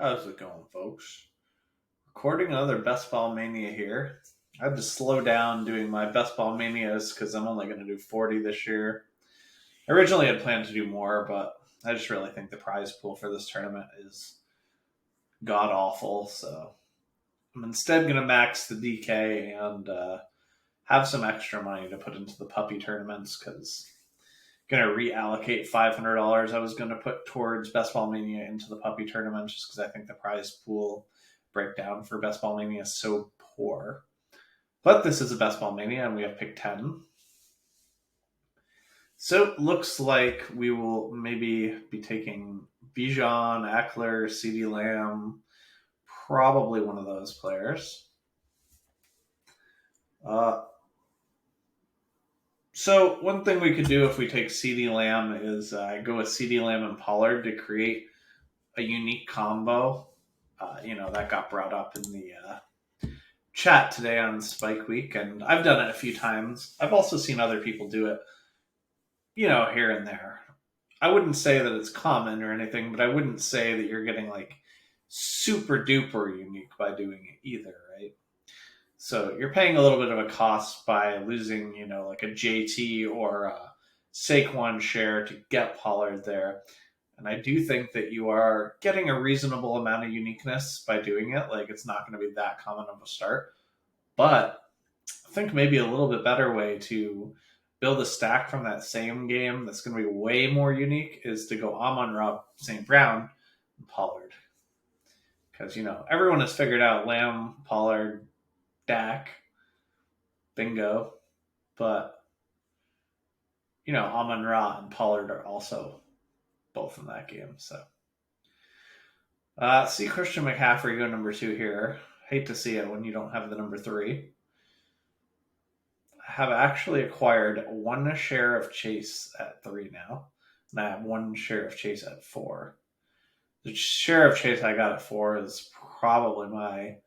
How's it going, folks? Recording another Best Ball Mania here. I had to slow down doing my Best Ball Manias because I'm only going to do 40 this year. I originally had planned to do more, but I just really think the prize pool for this tournament is god awful. So I'm instead going to max the DK and have some extra money to put into the puppy tournaments because I'm going to reallocate $500 I was going to put towards Best Ball Mania into the puppy tournament just because I think the prize pool breakdown for Best Ball Mania is so poor. But this is a Best Ball Mania, and we have pick 10. So it looks like we will maybe be taking Bijan, Eckler, CD Lamb, probably one of those players. Uh, so one thing we could do if we take CD Lamb is go with CD Lamb and Pollard to create a unique combo. That got brought up in the chat today on Spike Week, and I've done it a few times. I've also seen other people do it, here and there. I wouldn't say that it's common or anything, but I wouldn't say that you're getting like super duper unique by doing it either, right? So you're paying a little bit of a cost by losing, like a JT or a Saquon share to get Pollard there. And I do think that you are getting a reasonable amount of uniqueness by doing it. Like, it's not going to be that common of a start. But I think maybe a little bit better way to build a stack from that same game that's going to be way more unique is to go Amon-Ra, St. Brown, and Pollard. Because, everyone has figured out Lamb, Pollard, Dak, bingo. But, Amon-Ra and Pollard are also both in that game. So, see Christian McCaffrey go number 2 here. Hate to see it when you don't have the number 3. Have actually acquired 1 share of Chase at 3 now, and I have 1 share of Chase at 4. The share of Chase I got at 4 is probably my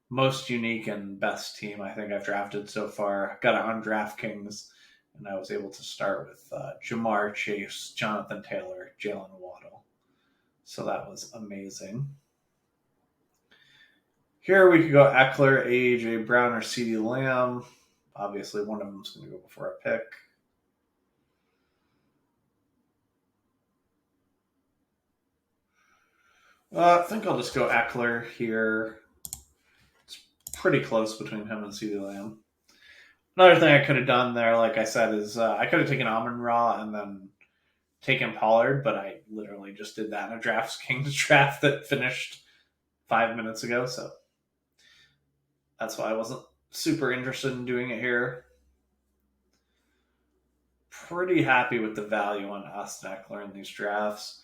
most unique and best team I think I've drafted so far. I got it on DraftKings, and I was able to start with Jamar Chase, Jonathan Taylor, Jalen Waddle. So that was amazing. Here we could go Eckler, AJ Brown, or CeeDee Lamb. Obviously, one of them is going to go before a pick. I think I'll just go Eckler here. It's pretty close between him and CeeDee Lamb. Another thing I could have done there, like I said, is I could have taken Amon-Ra and then taken Pollard, but I literally just did that in a DraftKings draft that finished 5 minutes ago, so that's why I wasn't super interested in doing it here. Pretty happy with the value on Austin Eckler in these drafts.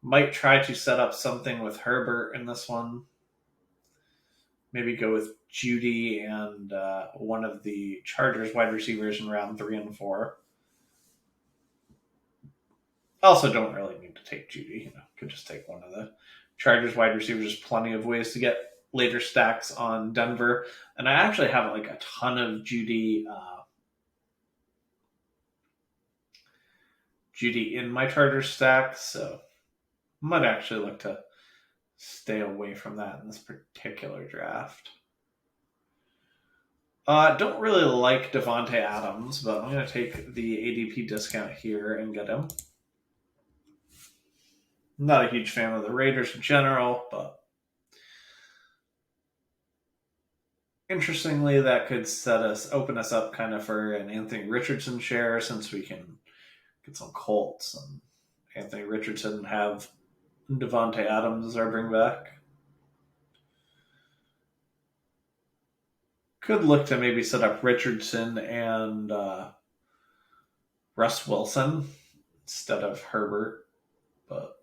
Might try to set up something with Herbert in this one. Maybe go with Judy and one of the Chargers wide receivers in round 3 and 4. Also, don't really need to take Judy. Could just take one of the Chargers wide receivers. There's plenty of ways to get later stacks on Denver, and I actually have like a ton of Judy in my Chargers stack, so I might actually look to stay away from that in this particular draft. Don't really like Devontae Adams, but I'm going to take the ADP discount here and get him. I'm not a huge fan of the Raiders in general, but interestingly, that could open us up kind of for an Anthony Richardson share since we can get some Colts and Anthony Richardson have Devontae Adams as our bring back. Could look to maybe set up Richardson and Russ Wilson instead of Herbert, but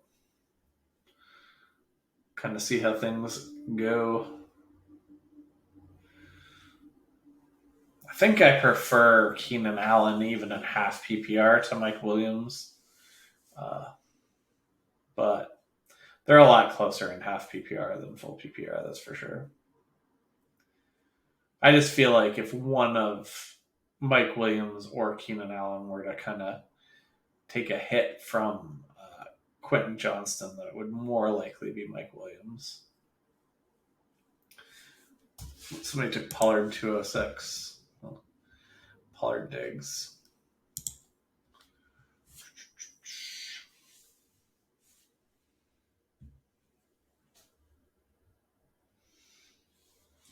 kind of see how things go. I think I prefer Keenan Allen even in half PPR to Mike Williams, but they're a lot closer in half PPR than full PPR, that's for sure. I just feel like if one of Mike Williams or Keenan Allen were to kind of take a hit from Quentin Johnston that it would more likely be Mike Williams. Somebody took Pollard 206. Well, Pollard digs.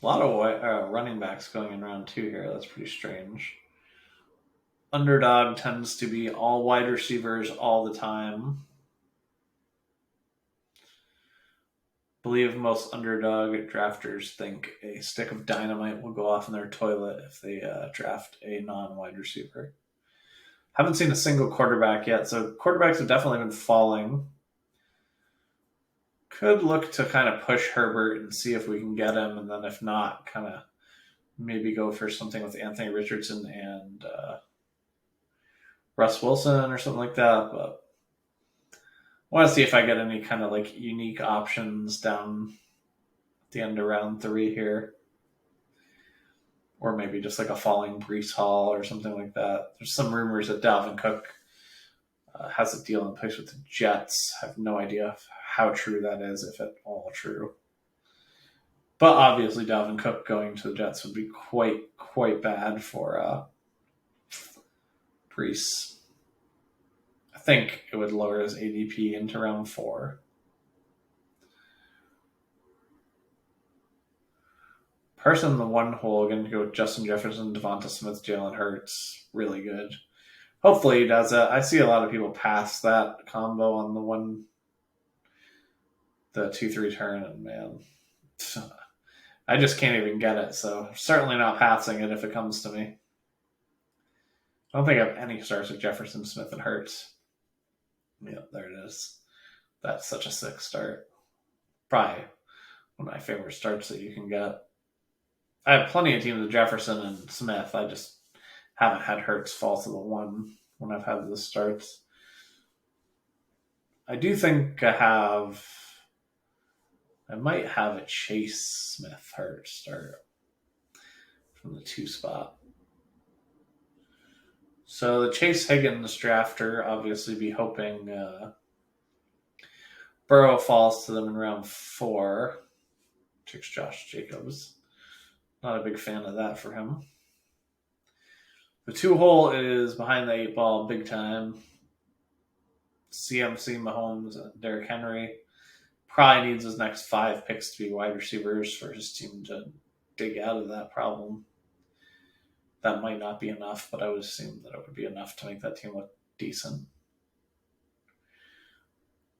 A lot of running backs going in round 2 here. That's pretty strange. Underdog tends to be all wide receivers all the time. I believe most underdog drafters think a stick of dynamite will go off in their toilet if they draft a non-wide receiver. Haven't seen a single quarterback yet, so quarterbacks have definitely been falling. Could look to kind of push Herbert and see if we can get him, and then if not, kind of maybe go for something with Anthony Richardson and Russ Wilson or something like that. But I want to see if I get any kind of like unique options down at the end of round 3 here. Or maybe just like a falling Breece Hall or something like that. There's some rumors that Dalvin Cook has a deal in place with the Jets. I have no idea how true that is, if at all true. But obviously, Dalvin Cook going to the Jets would be quite bad for Breece. I think it would lower his ADP into round 4. Person in the one hole, going to go with Justin Jefferson, Devonta Smith, Jalen Hurts. Really good. Hopefully he does it. I see a lot of people pass that combo on the 2-3 turn, and man, I just can't even get it. So certainly not passing it if it comes to me. I don't think I have any starts with Jefferson, Smith, and Hurts. Yeah, there it is. That's such a sick start. Probably one of my favorite starts that you can get. I have plenty of teams with Jefferson and Smith. I just haven't had Hurts fall to the 1 when I've had the starts. I do think I might have a Chase Smith Hurts start from the 2 spot. So the Chase Higgins drafter obviously be hoping Burrow falls to them in round 4. Takes Josh Jacobs. Not a big fan of that for him. The 2 hole is behind the 8 ball big time. CMC, Mahomes, and Derrick Henry. Probably needs his next 5 picks to be wide receivers for his team to dig out of that problem. That might not be enough, but I would assume that it would be enough to make that team look decent.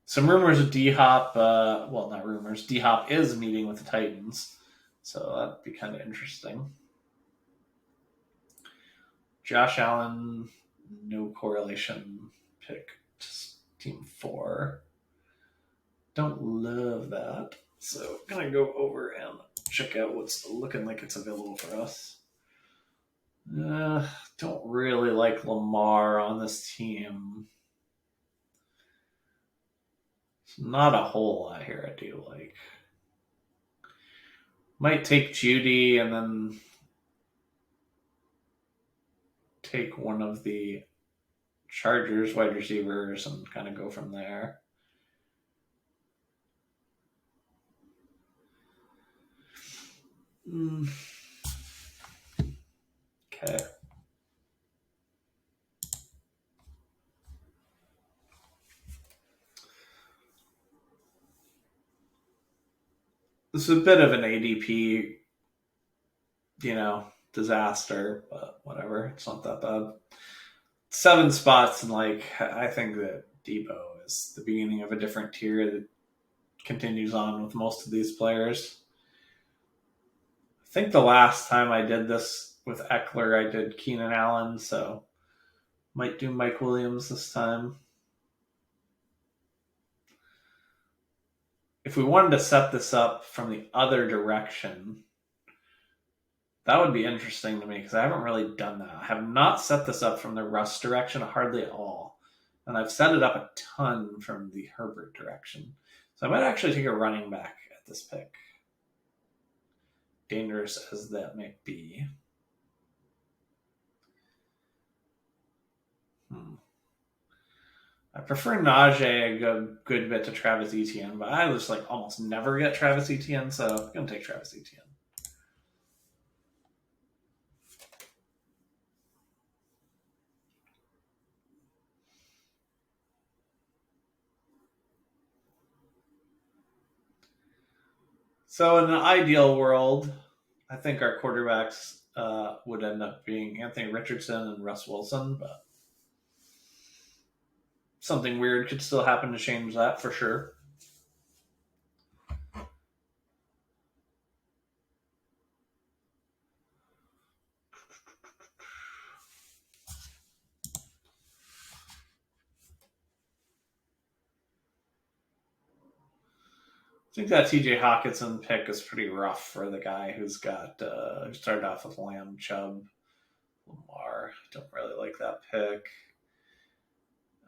Some rumors of D-Hop. Well, not rumors. D-Hop is meeting with the Titans, so that'd be kind of interesting. Josh Allen, no correlation pick to team 4. Don't love that. So I'm going to go over and check out what's looking like it's available for us. Don't really like Lamar on this team. It's not a whole lot here I do like. Might take Judy and then take one of the Chargers wide receivers and kind of go from there. Okay. This is a bit of an ADP, disaster, but whatever. It's not that bad. 7 spots, and I think that Debo is the beginning of a different tier that continues on with most of these players. I think the last time I did this with Eckler, I did Keenan Allen, so might do Mike Williams this time. If we wanted to set this up from the other direction, that would be interesting to me because I haven't really done that. I have not set this up from the Russ direction hardly at all. And I've set it up a ton from the Herbert direction. So I might actually take a running back at this pick. Dangerous as that might be. I prefer Najee a good bit to Travis Etienne, but I just like almost never get Travis Etienne, so I'm gonna take Travis Etienne. So in an ideal world, I think our quarterbacks would end up being Anthony Richardson and Russ Wilson, but something weird could still happen to change that for sure. I think that TJ Hawkinson pick is pretty rough for the guy who's got who started off with Lamb, Chubb, Lamar. Don't really like that pick.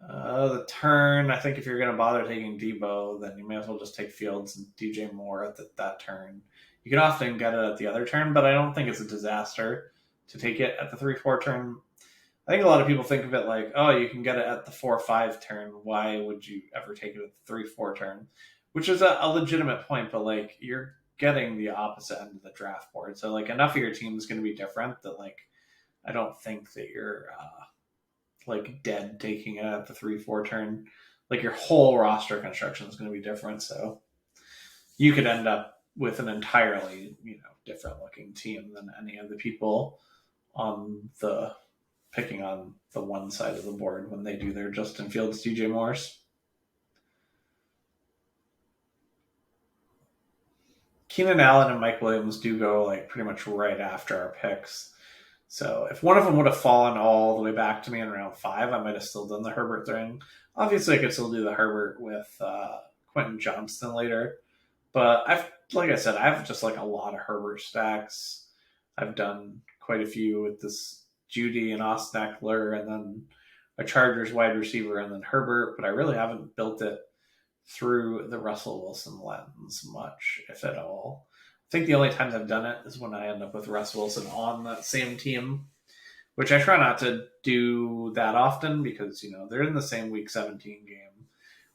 The turn, I think if you're going to bother taking Debo, then you may as well just take Fields and DJ Moore at that turn. You can often get it at the other turn, but I don't think it's a disaster to take it at the 3-4 turn. I think a lot of people think of it like, oh, you can get it at the 4-5 turn. Why would you ever take it at the 3-4 turn? Which is a legitimate point, but like you're getting the opposite end of the draft board. So like enough of your team is going to be different that like I don't think that you're like dead taking it at the 3-4 turn. Like your whole roster construction is going to be different. So you could end up with an entirely, different looking team than any of the people on the picking on the one side of the board when they do their Justin Fields, DJ Morris. Keenan Allen and Mike Williams do go like pretty much right after our picks. So if one of them would have fallen all the way back to me in round 5, I might have still done the Herbert thing. Obviously, I could still do the Herbert with Quentin Johnston later. But like I said, I have just like a lot of Herbert stacks. I've done quite a few with this Judy and Austin Eckler, and then a Chargers wide receiver, and then Herbert. But I really haven't built it through the Russell Wilson lens much, if at all. I think the only times I've done it is when I end up with Russ Wilson on that same team, which I try not to do that often because they're in the same Week 17 game,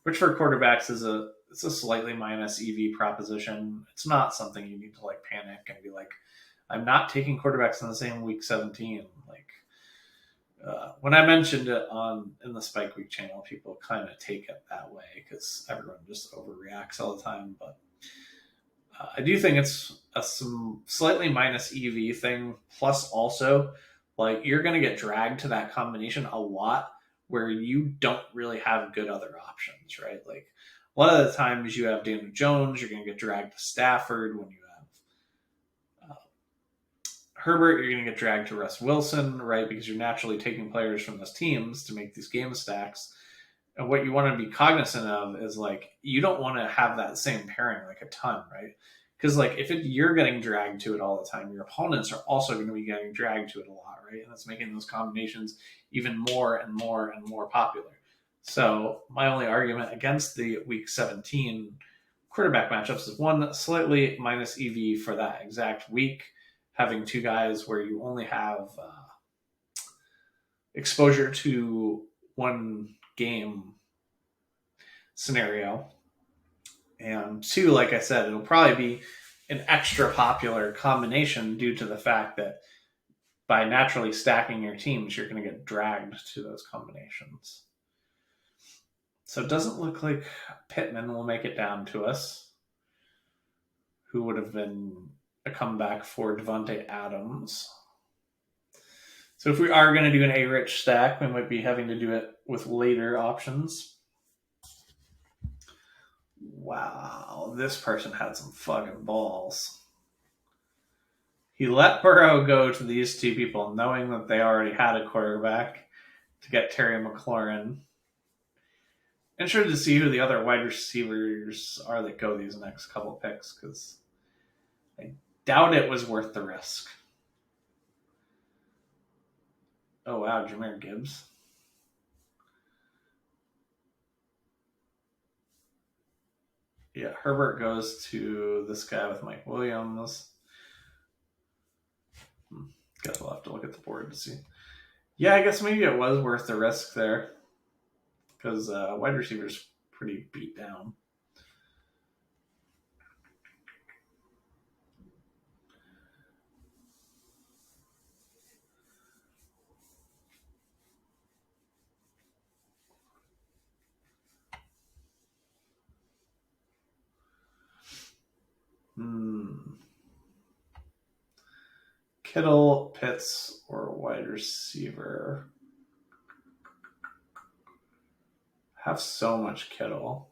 which for quarterbacks is it's a slightly minus EV proposition. It's not something you need to like panic and be like, I'm not taking quarterbacks in the same Week 17. Like when I mentioned it in the Spike Week channel, people kind of take it that way because everyone just overreacts all the time. But I do think it's some slightly minus EV thing. Plus, also, like you're going to get dragged to that combination a lot where you don't really have good other options, right? Like a lot of the times you have Daniel Jones, you're going to get dragged to Stafford. When you have Herbert, you're going to get dragged to Russ Wilson, right? Because you're naturally taking players from those teams to make these game stacks. And what you want to be cognizant of is like you don't want to have that same pairing like a ton, right? Because like if you're getting dragged to it all the time, your opponents are also going to be getting dragged to it a lot, right? And that's making those combinations even more and more and more popular. So my only argument against the Week 17 quarterback matchups is one slightly minus EV for that exact week, having two guys where you only have exposure to one game scenario. And two, like I said, it'll probably be an extra popular combination due to the fact that by naturally stacking your teams, you're going to get dragged to those combinations. So it doesn't look like Pittman will make it down to us, who would have been a comeback for Devontae Adams. So if we are going to do an A-rich stack, we might be having to do it with later options. Wow, this person had some fucking balls. He let Burrow go to these two people, knowing that they already had a quarterback, to get Terry McLaurin. Interested to see who the other wide receivers are that go these next couple picks, because I doubt it was worth the risk. Oh, wow, Jahmyr Gibbs. Yeah, Herbert goes to this guy with Mike Williams. Guess we'll have to look at the board to see. Yeah, I guess maybe it was worth the risk there. because wide receiver's pretty beat down. Kittle, Pitts, or wide receiver. I have so much Kittle.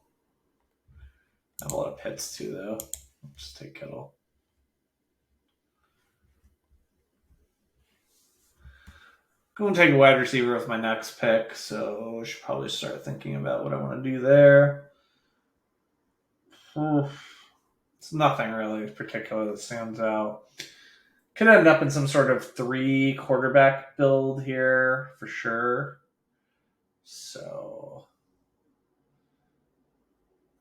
I have a lot of Pitts too, though. I'll just take Kittle. Going to take a wide receiver with my next pick, so I should probably start thinking about what I want to do there. It's nothing really particular that stands out. Could end up in some sort of 3 quarterback build here for sure. So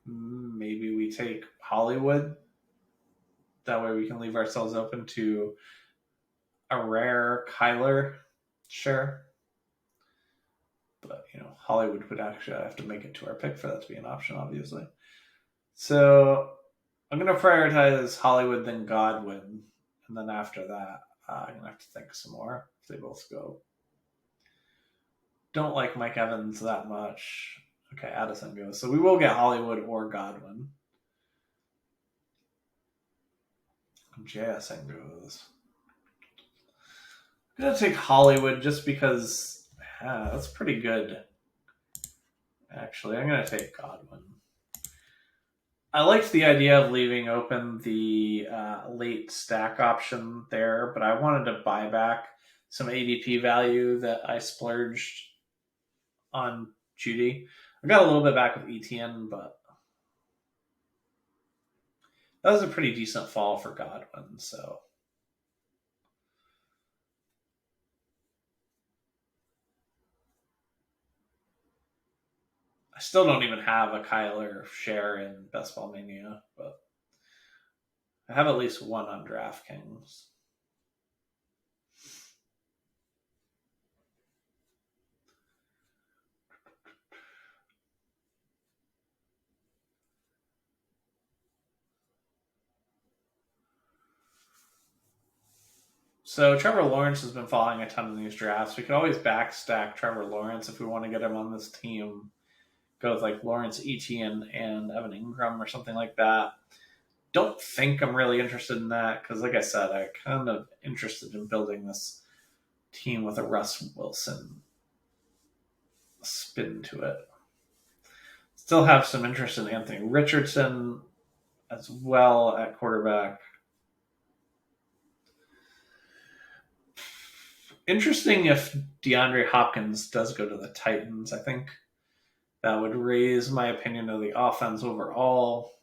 maybe we take Hollywood. That way we can leave ourselves open to a rare Kyler. Sure. But, Hollywood would actually have to make it to our pick for that to be an option, obviously. So I'm going to prioritize Hollywood, then Godwin. And then after that, I'm going to have to think some more if they both go. Don't like Mike Evans that much. Okay, Addison goes. So we will get Hollywood or Godwin. JSN goes. I'm going to take Hollywood just because that's pretty good. Actually, I'm going to take Godwin. I liked the idea of leaving open the late stack option there, but I wanted to buy back some ADP value that I splurged on Judy. I got a little bit back with ETN, but that was a pretty decent fall for Godwin, so. I still don't even have a Kyler share in Best Ball Mania, but I have at least one on DraftKings. So Trevor Lawrence has been following a ton of these drafts. We could always backstack Trevor Lawrence if we want to get him on this team. Go with like Lawrence Etienne and Evan Ingram or something like that. Don't think I'm really interested in that because, like I said, I'm kind of interested in building this team with a Russ Wilson spin to it. Still have some interest in Anthony Richardson as well at quarterback. Interesting if DeAndre Hopkins does go to the Titans. I think that would raise my opinion of the offense overall.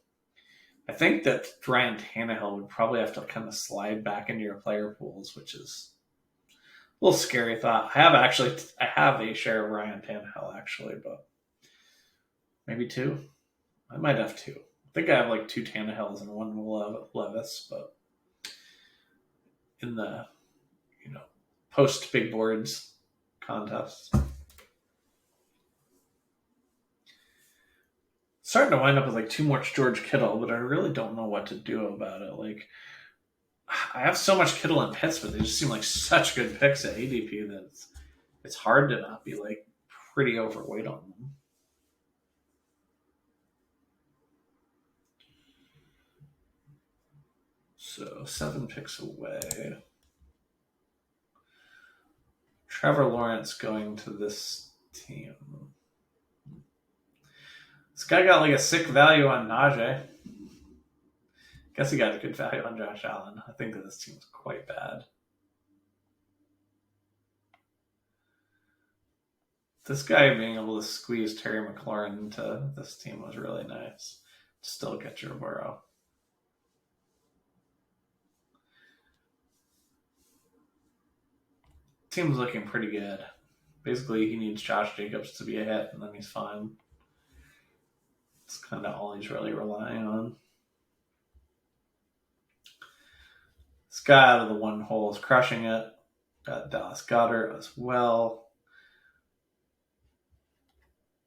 I think that Ryan Tannehill would probably have to kind of slide back into your player pools, which is a little scary thought. I have a share of Ryan Tannehill actually, but maybe 2. I might have 2. I think I have like 2 Tannehills and 1 Levis, but in the post big boards contest. Starting to wind up with like too much George Kittle, but I really don't know what to do about it. Like, I have so much Kittle and Pitts, but they just seem like such good picks at ADP that it's hard to not be like pretty overweight on them. So 7 picks away. Trevor Lawrence going to this team. This guy got like a sick value on Najee. Guess he got a good value on Josh Allen. I think that this team's quite bad. This guy being able to squeeze Terry McLaurin into this team was really nice. Still get your Burrow. Team's looking pretty good. Basically, he needs Josh Jacobs to be a hit, and then he's fine. It's kind of all he's really relying on. This guy out of the 1 hole is crushing it. Got Dallas Goedert as well.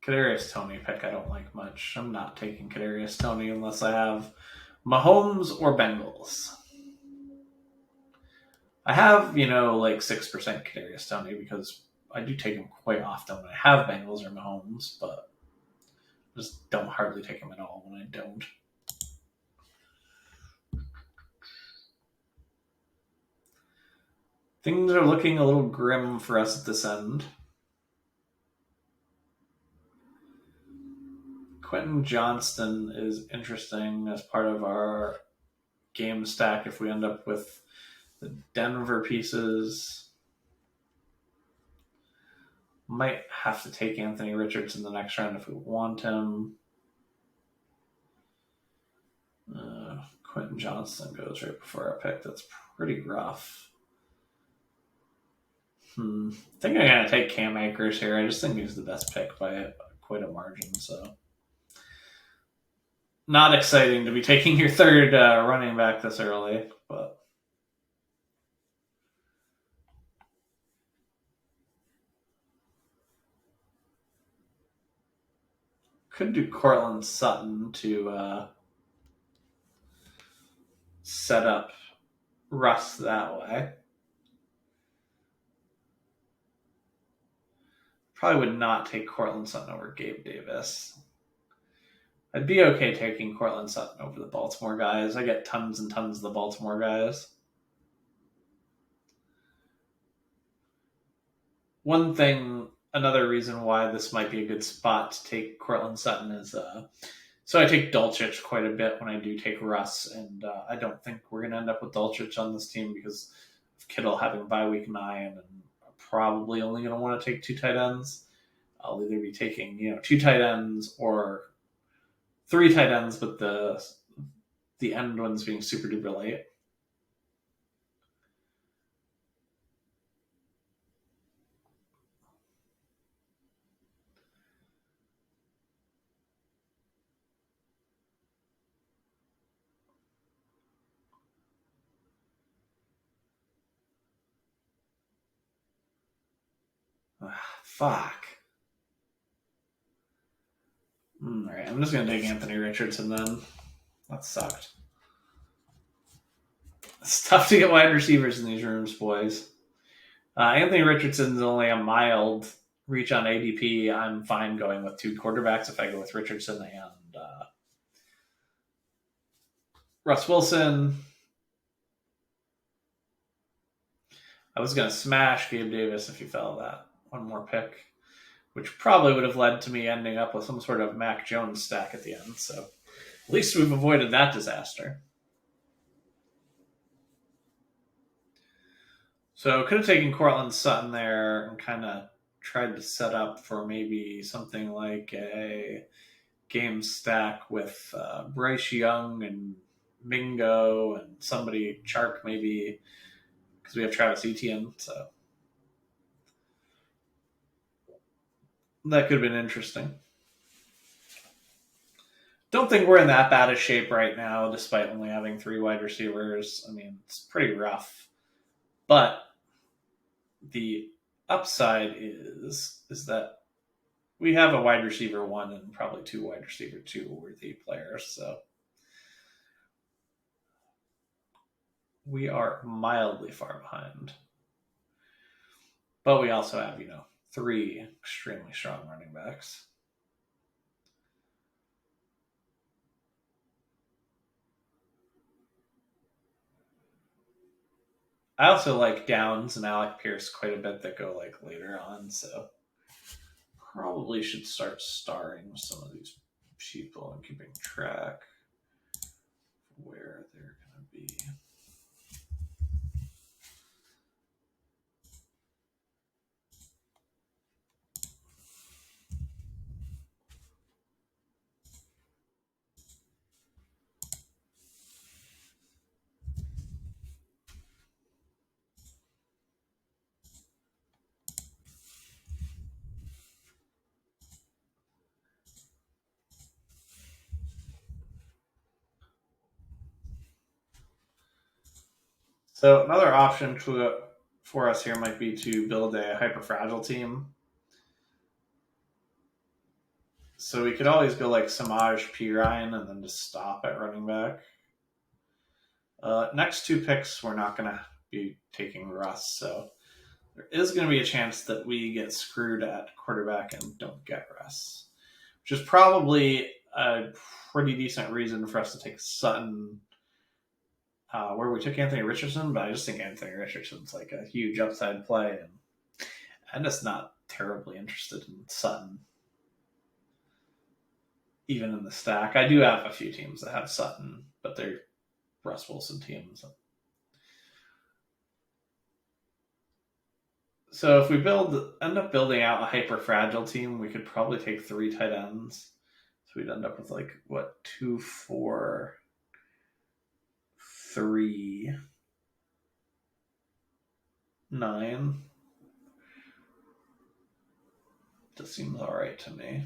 Kadarius Toney pick I don't like much. I'm not taking Kadarius Toney unless I have Mahomes or Bengals. I have, like 6% Kadarius Toney because I do take him quite often when I have Bengals or Mahomes, but just don't hardly take him at all when I don't. Things are looking a little grim for us at this end. Quentin Johnston is interesting as part of our game stack if we end up with the Denver pieces. Might have to take Anthony Richardson the next round if we want him. Quentin Johnston goes right before our pick. That's pretty rough. I think I'm going to take Cam Akers here. I just think he's the best pick by quite a margin. So, not exciting to be taking your third running back this early, but could do Cortland Sutton to set up Russ that way. Probably would not take Cortland Sutton over Gabe Davis. I'd be okay taking Cortland Sutton over the Baltimore guys. I get tons and tons of the Baltimore guys. One thing, another reason why this might be a good spot to take Cortland Sutton is so I take Dulcich quite a bit when I do take Russ, and I don't think we're going to end up with Dulcich on this team because of Kittle having bye week 9 and probably only going to want to take 2 tight ends. I'll either be taking 2 tight ends or 3 tight ends, but the end ones being super duper late. Fuck. All right, I'm just going to take Anthony Richardson then. That sucked. It's tough to get wide receivers in these rooms, boys. Anthony Richardson's only a mild reach on ADP. I'm fine going with 2 quarterbacks if I go with Richardson and Russ Wilson. I was going to smash Gabe Davis if he fell that one more pick, which probably would have led to me ending up with some sort of Mac Jones stack at the end. So at least we've avoided that disaster. So could have taken Cortland Sutton there and kind of tried to set up for maybe something like a game stack with Bryce Young and Mingo and somebody, Chark maybe, because we have Travis Etienne. So that could have been interesting. Don't think we're in that bad of shape right now, despite only having 3 wide receivers. I mean, it's pretty rough. But the upside is that we have a wide receiver 1 and probably 2 wide receiver 2 worthy players. So we are mildly far behind. But we also have, 3 extremely strong running backs. I also like Downs and Alec Pierce quite a bit that go later on, so probably should start starring some of these people and keeping track where they're going to be. So another option for us here might be to build a hyper fragile team. So we could always go like Samaj P. Ryan and then just stop at running back. Next two picks, we're not going to be taking Russ, so there is going to be a chance that we get screwed at quarterback and don't get Russ, which is probably a pretty decent reason for us to take Sutton, where we took Anthony Richardson, but I just think Anthony Richardson's like a huge upside play, and I'm just not terribly interested in Sutton, even in the stack. I do have a few teams that have Sutton, but they're Russ Wilson teams. So if we end up building out a hyper fragile team, we could probably take 3 tight ends. So we'd end up with like what 2, 4, 3, 9. Just seems all right to me.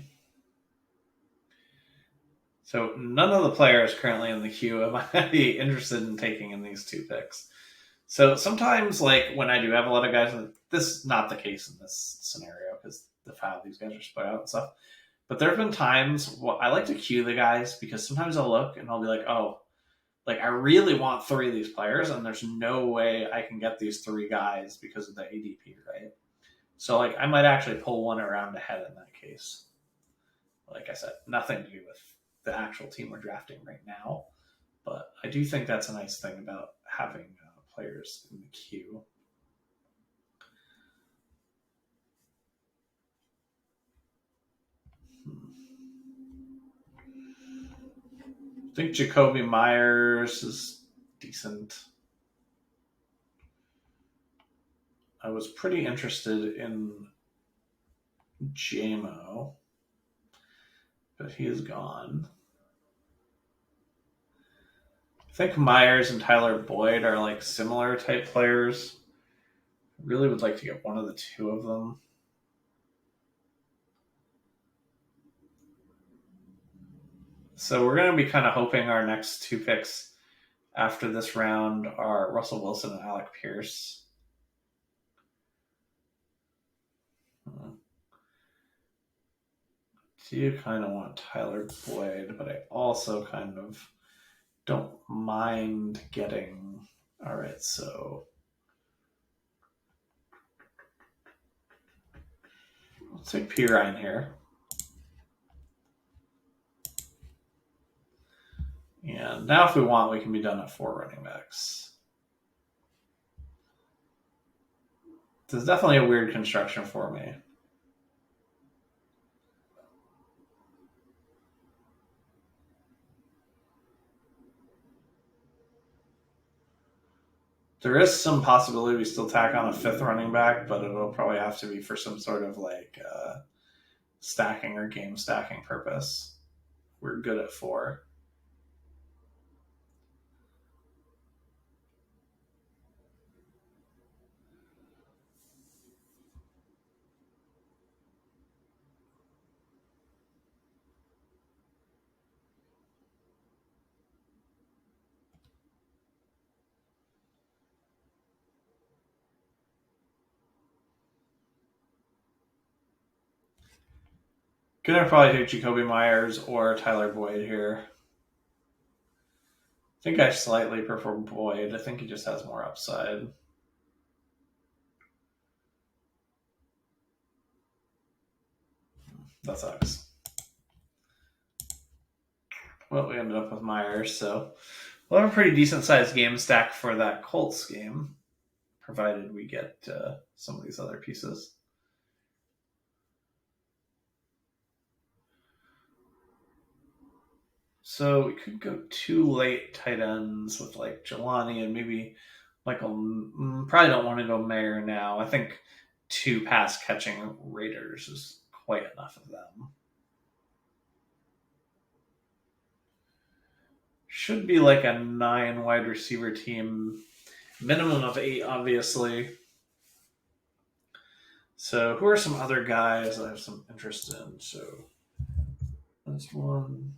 So none of the players currently in the queue am I interested in taking in these 2 picks. So sometimes, like when I do have a lot of guys, this is not the case in this scenario because the how these guys are split out and stuff. But there have been times I like to queue the guys because sometimes I'll look and I'll be like, oh, like I really want 3 of these players, and there's no way I can get these 3 guys because of the ADP, right? So like I might actually pull one around ahead in that case. Like I said, nothing to do with the actual team we're drafting right now, but I do think that's a nice thing about having players in the queue. I think Jacoby Myers is decent. I was pretty interested in JMO, but he is gone. I think Myers and Tyler Boyd are like similar type players. I really would like to get one of the 2 of them. So we're going to be kind of hoping our next 2 picks after this round are Russell Wilson and Alec Pierce. Do you kind of want Tyler Boyd, but I also kind of don't mind getting. All right, so let's take P. Ryan here. And now if we want, we can be done at 4 running backs. This is definitely a weird construction for me. There is some possibility we still tack on a 5th running back, but it'll probably have to be for some sort of like stacking or game stacking purpose. We're good at 4. Gonna probably take Jacoby Myers or Tyler Boyd here. I think I slightly prefer Boyd. I think he just has more upside. That sucks. Well, we ended up with Myers, so we'll have a pretty decent sized game stack for that Colts game, provided we get some of these other pieces. So we could go 2 late tight ends with like Jelani and maybe Michael. Probably don't want to go Mayer now. I think 2 pass catching Raiders is quite enough of them. Should be like a 9 wide receiver team, minimum of 8, obviously. So, who are some other guys I have some interest in? So, that's one.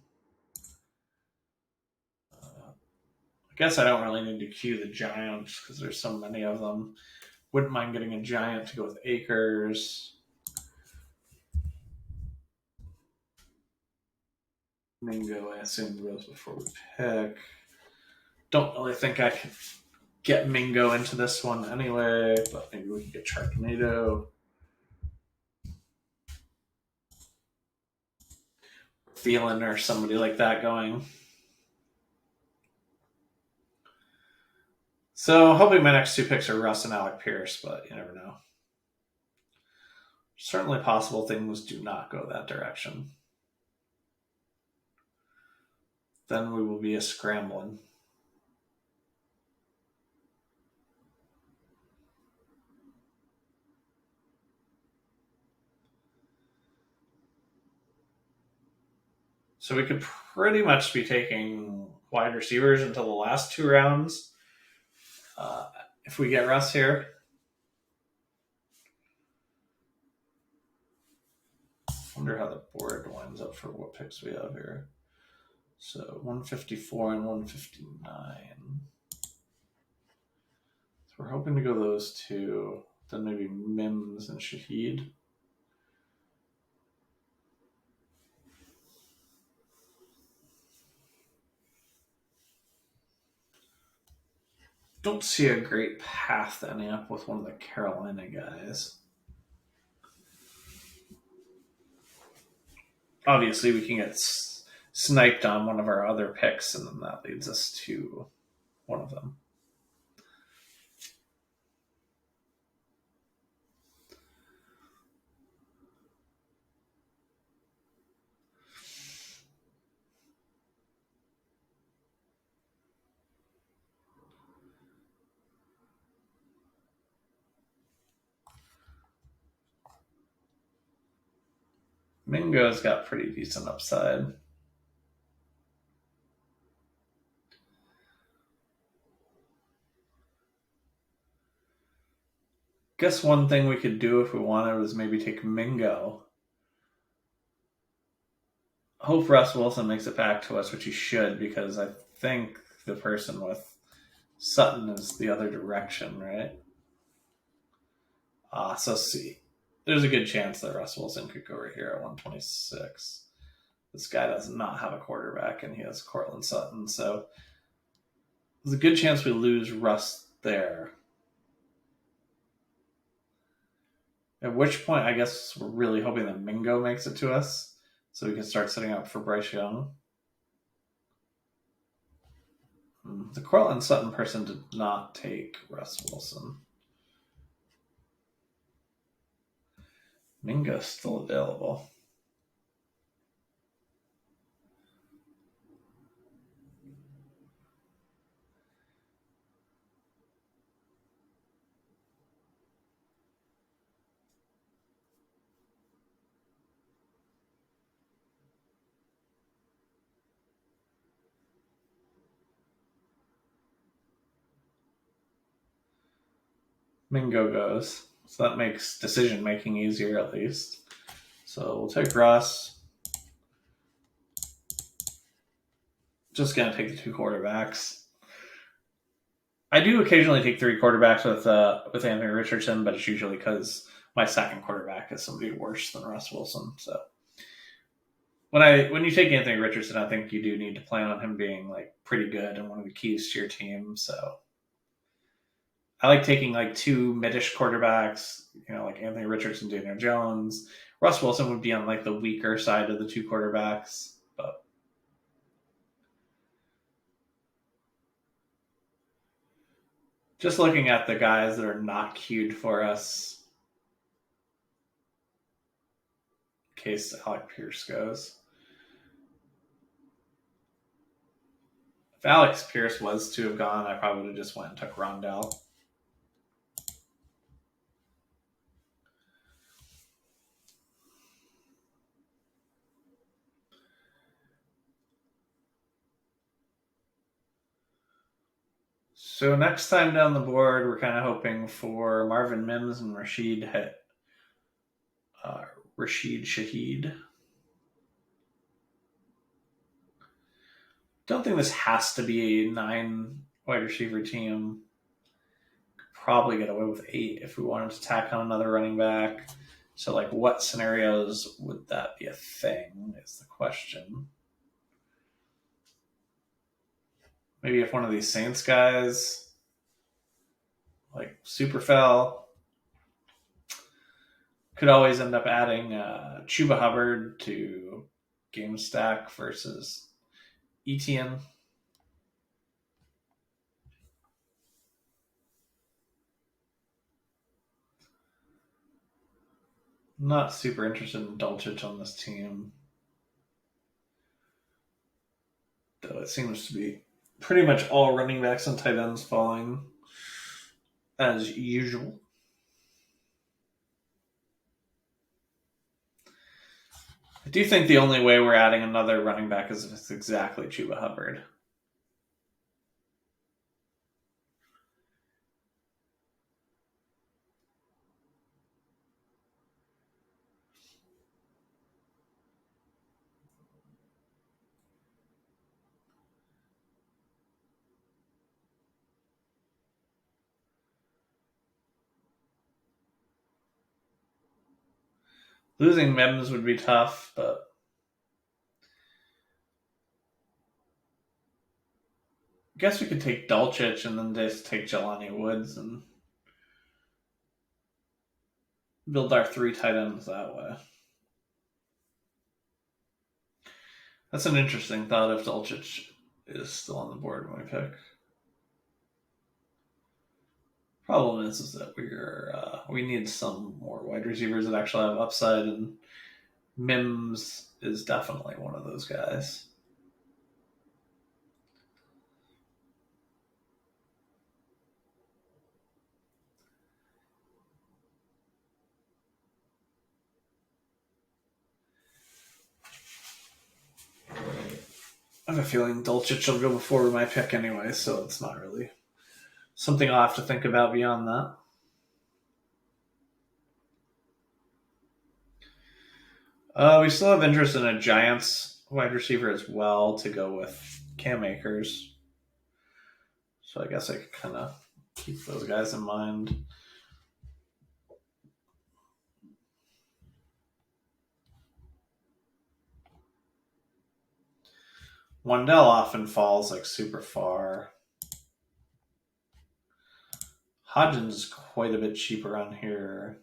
I guess I don't really need to queue the Giants because there's so many of them. Wouldn't mind getting a Giant to go with Akers. Mingo, I assume, goes before we pick. Don't really think I can get Mingo into this one anyway, but maybe we can get Sharknado. Phelan or somebody like that going. So hoping my next two picks are Russ and Alec Pierce, but you never know. Certainly possible things do not go that direction. Then we will be a scrambling. So we could pretty much be taking wide receivers until the last two rounds. If we get Russ here. Wonder how the board winds up for what picks we have here. So 154 and 159. So we're hoping to go those two. Then maybe Mims and Shaheed. Don't see a great path ending up with one of the Carolina guys. Obviously, we can get sniped on one of our other picks, and then that leads us to one of them. Mingo's got pretty decent upside. Guess one thing we could do if we wanted was maybe take Mingo. Hope Russ Wilson makes it back to us, which he should, because I think the person with Sutton is the other direction, right? So see. There's a good chance that Russ Wilson could go right here at 126. This guy does not have a quarterback, and he has Cortland Sutton, so there's a good chance we lose Russ there. At which point, I guess we're really hoping that Mingo makes it to us, so we can start setting up for Bryce Young. The Cortland Sutton person did not take Russ Wilson. Mingo's still available. Mingo goes. So that makes decision making easier at least. So we'll take Russ. Just gonna take the two quarterbacks. I do occasionally take three quarterbacks with Anthony Richardson, but it's usually because my second quarterback is somebody worse than Russ Wilson. So when you take Anthony Richardson, I think you do need to plan on him being like pretty good and one of the keys to your team. So I like taking like two mid-ish quarterbacks, like Anthony Richardson, Daniel Jones. Russ Wilson would be on like the weaker side of the two quarterbacks, but just looking at the guys that are not queued for us, in case Alec Pierce goes. If Alex Pierce was to have gone, I probably would have just went and took Rondell. So next time down the board, we're kind of hoping for Marvin Mims and Rashid Shaheed. Don't think this has to be a 9 wide receiver team. Could probably get away with 8 if we wanted to tack on another running back. So, like, what scenarios would that be a thing? Is the question. Maybe if one of these Saints guys, like Superfell, could always end up adding Chuba Hubbard to game stack versus Etienne. Not super interested in Dulcich on this team, though it seems to be pretty much all running backs and tight ends falling as usual. I do think the only way we're adding another running back is if it's exactly Chuba Hubbard. Losing Mims would be tough, but I guess we could take Dulcich and then just take Jelani Woods and build our 3 tight ends that way. That's an interesting thought if Dulcich is still on the board when we pick. Problem is that we need some more wide receivers that actually have upside, and Mims is definitely one of those guys. I have a feeling Dulcich will go before my pick anyway, so it's not really something I'll have to think about beyond that. We still have interest in a Giants wide receiver as well to go with Cam Akers. So I guess I could kind of keep those guys in mind. Wandell often falls like super far. Hodgins is quite a bit cheaper on here.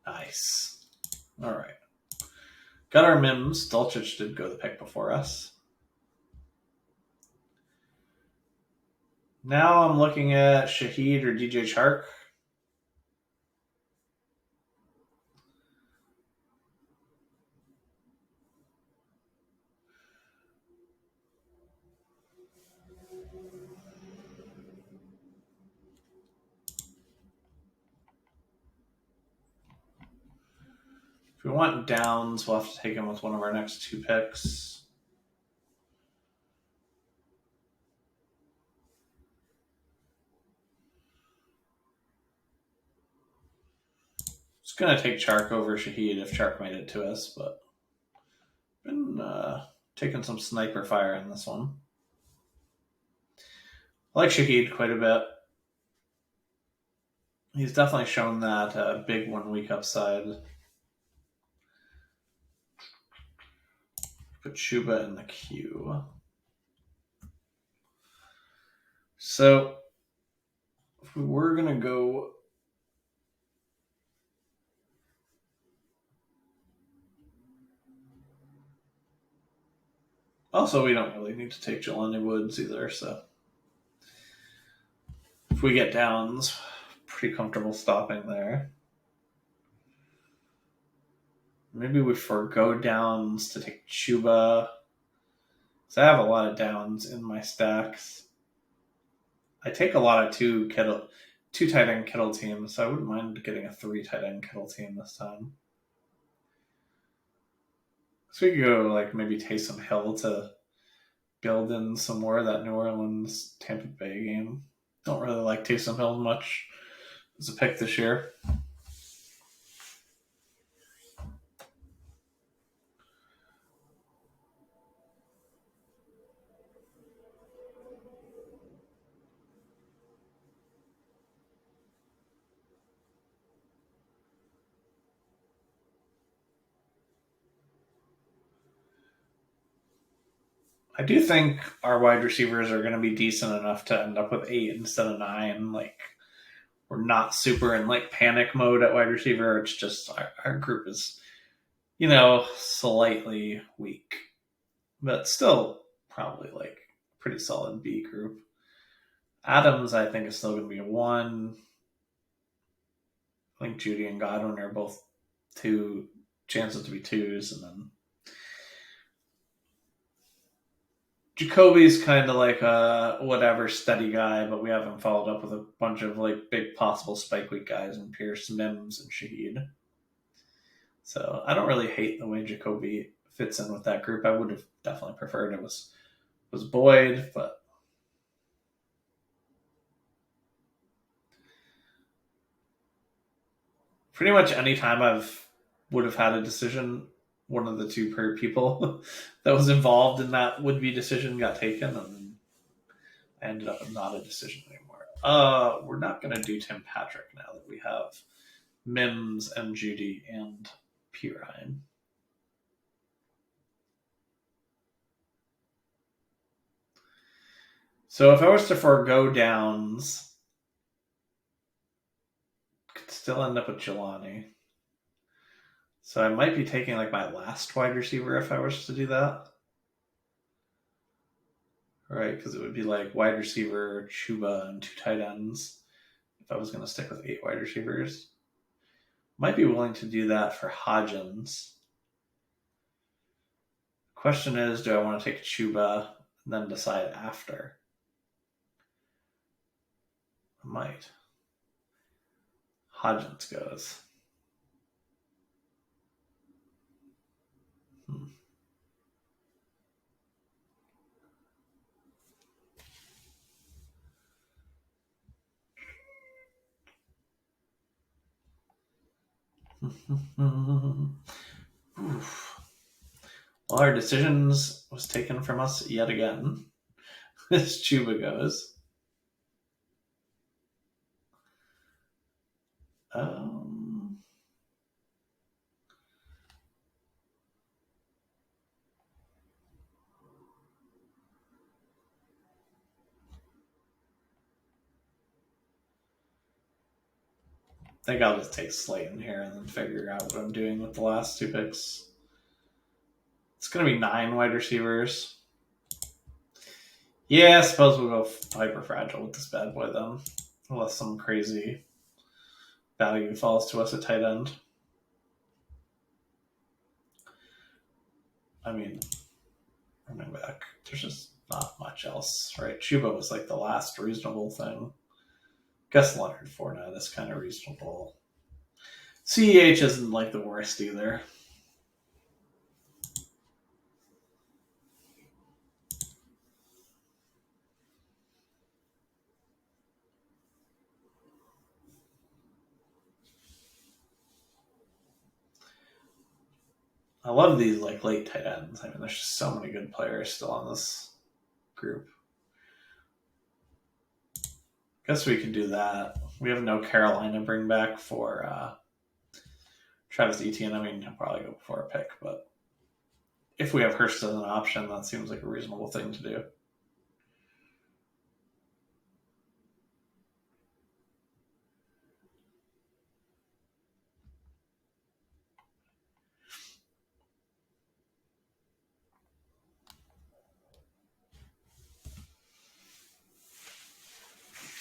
Nice. All right. Got our Mims. Dulcich did go the pick before us. Now I'm looking at Shaheed or DJ Chark. If we want Downs, we'll have to take him with one of our next 2 picks. Just going to take Chark over Shaheed if Chark made it to us, but been taking some sniper fire in this one. I like Shaheed quite a bit. He's definitely shown that big 1 week upside. Put Chuba in the queue. So if we were going to go also, we don't really need to take Jelani Woods either, so if we get Downs, pretty comfortable stopping there. Maybe we forgo Downs to take Chuba. So I have a lot of Downs in my stacks. I take a lot of 2 tight end Kittle teams, so I wouldn't mind getting a 3 tight end Kittle team this time. So we could go like maybe Taysom Hill to build in some more of that New Orleans Tampa Bay game. Don't really like Taysom Hill much as a pick this year. I do think our wide receivers are going to be decent enough to end up with 8 instead of 9. Like, we're not super in like panic mode at wide receiver. It's just our group is, slightly weak, but still probably like pretty solid B group. Adams, I think, is still going to be a 1. I think Judy and Godwin are both 2 chances to be 2s, and then Jacoby's kind of like a whatever steady guy, but we haven't followed up with a bunch of like big possible spike week guys in Pierce, Mims, and Shaheed. So I don't really hate the way Jacoby fits in with that group. I would have definitely preferred it was Boyd, but pretty much any time I've would have had a decision, one of the 2 per people that was involved in that would be decision got taken, and then I ended up with not a decision anymore. We're not going to do Tim Patrick now that we have Mims and Judy and P. Ryan. So if I was to forego Downs, could still end up with Jelani. So I might be taking like my last wide receiver if I was to do that. Right, because it would be like wide receiver, Chuba, and 2 tight ends if I was going to stick with 8 wide receivers. Might be willing to do that for Hodgins. Question is, do I want to take Chuba and then decide after? I might. Hodgins goes. Oof. Well, our decisions was taken from us yet again. As Chuba goes. I think I'll just take Slayton here and then figure out what I'm doing with the last 2 picks. It's going to be 9 wide receivers. Yeah, I suppose we'll go hyper fragile with this bad boy then. Unless some crazy value falls to us at tight end. I mean, running back, there's just not much else, right? Chuba was like the last reasonable thing. Guess Leonard Fournette is kind of reasonable. CEH isn't like the worst either. I love these like late tight ends. I mean, there's just so many good players still on this group. Guess we can do that. We have no Carolina bring back for Travis Etienne. I mean, he'll probably go before a pick, but if we have Hurst as an option, that seems like a reasonable thing to do.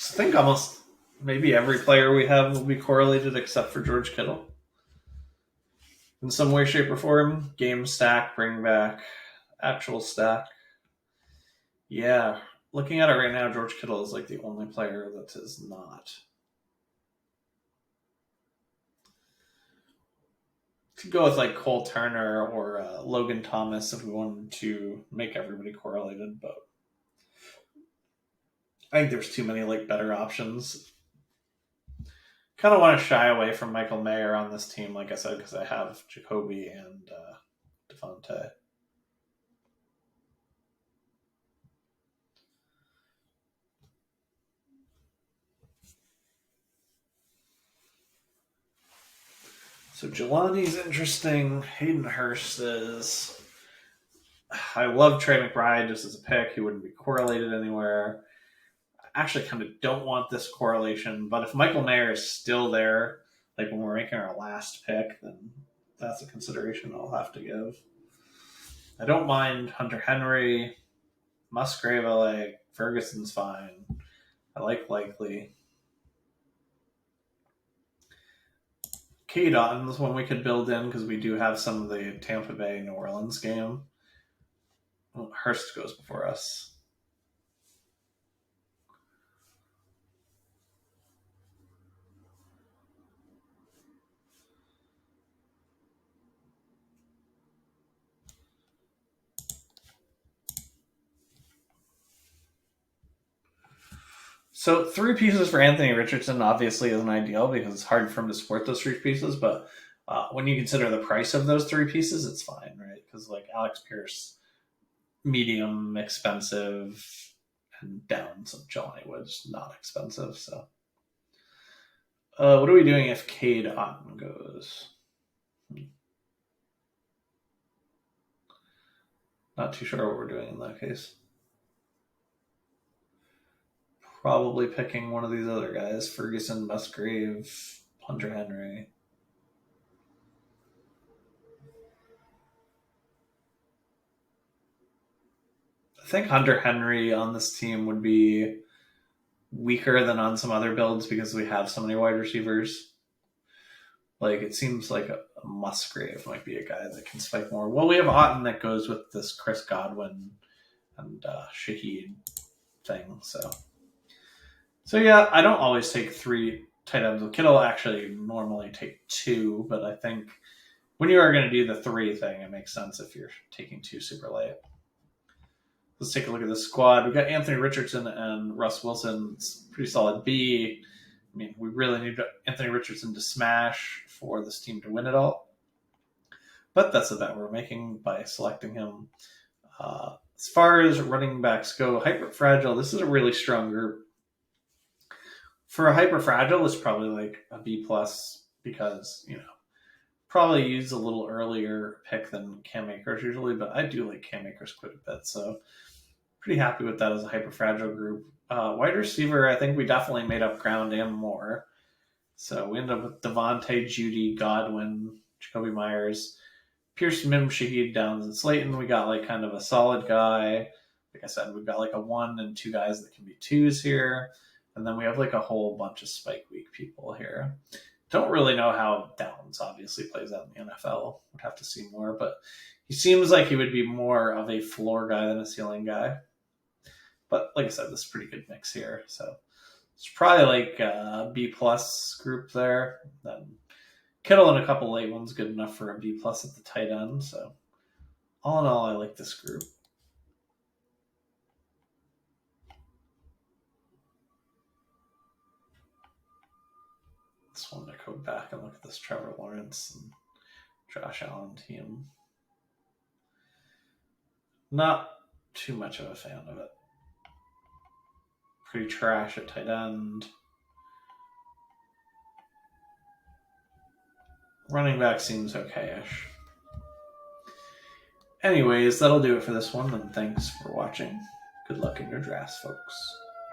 I think almost maybe every player we have will be correlated except for George Kittle. In some way, shape, or form. Game stack, bring back, actual stack. Yeah. Looking at it right now, George Kittle is like the only player that is not. Could go with like Cole Turner or Logan Thomas if we wanted to make everybody correlated, but I think there's too many like better options. Kind of want to shy away from Michael Mayer on this team, like I said, because I have Jacoby and Devontae. So Jelani's interesting. Hayden Hurst is. I love Trey McBride just as a pick. He wouldn't be correlated anywhere. I actually kind of don't want this correlation, but if Michael Mayer is still there, like when we're making our last pick, then that's a consideration I'll have to give. I don't mind Hunter Henry, Musgrave. I like Ferguson's fine. I like Likely. Cade Otton's one we could build in because we do have some of the Tampa Bay New Orleans game. Well, Hurst goes before us. So 3 pieces for Anthony Richardson obviously isn't ideal because it's hard for him to support those 3 pieces. But when you consider the price of those 3 pieces, it's fine, right? Because like Alex Pierce, medium expensive, and down some Jelani Woods, not expensive. So what are we doing if Cade Otton goes? Not too sure what we're doing in that case. Probably picking one of these other guys: Ferguson, Musgrave, Hunter Henry. I think Hunter Henry on this team would be weaker than on some other builds because we have so many wide receivers. Like it seems like a Musgrave might be a guy that can spike more. Well, we have Otton that goes with this Chris Godwin and Shaheed thing. So yeah, I don't always take 3 tight ends. Kittle actually normally take 2, but I think when you are going to do the 3 thing, it makes sense if you're taking 2 super late. Let's take a look at the squad. We've got Anthony Richardson and Russ Wilson. It's pretty solid B. I mean, we really need Anthony Richardson to smash for this team to win it all. But that's the bet we're making by selecting him. As far as running backs go, hyper fragile. This is a really strong group. For a hyper fragile, it's probably like a B plus because probably use a little earlier pick than Cam Akers usually, but I do like Cam Akers quite a bit, so pretty happy with that as a hyper fragile group. Wide receiver, I think we definitely made up ground and more. So we end up with Devontae, Judy, Godwin, Jacoby Myers, Pierce, Mim, Shaheed, Downs, and Slayton. We got like kind of a solid guy. Like I said, we've got like a 1 and 2 guys that can be 2s here. And then we have like a whole bunch of spike week people here. Don't really know how Downs obviously plays out in the NFL. Would have to see more, but he seems like he would be more of a floor guy than a ceiling guy. But like I said, this is a pretty good mix here. So it's probably like a B plus group there. Then Kittle and a couple late ones good enough for a B plus at the tight end. So all in all, I like this group. Just wanted to go back and look at this Trevor Lawrence and Josh Allen team. Not too much of a fan of it. Pretty trash at tight end. Running back seems okay-ish. Anyways, that'll do it for this one, and thanks for watching. Good luck in your drafts, folks.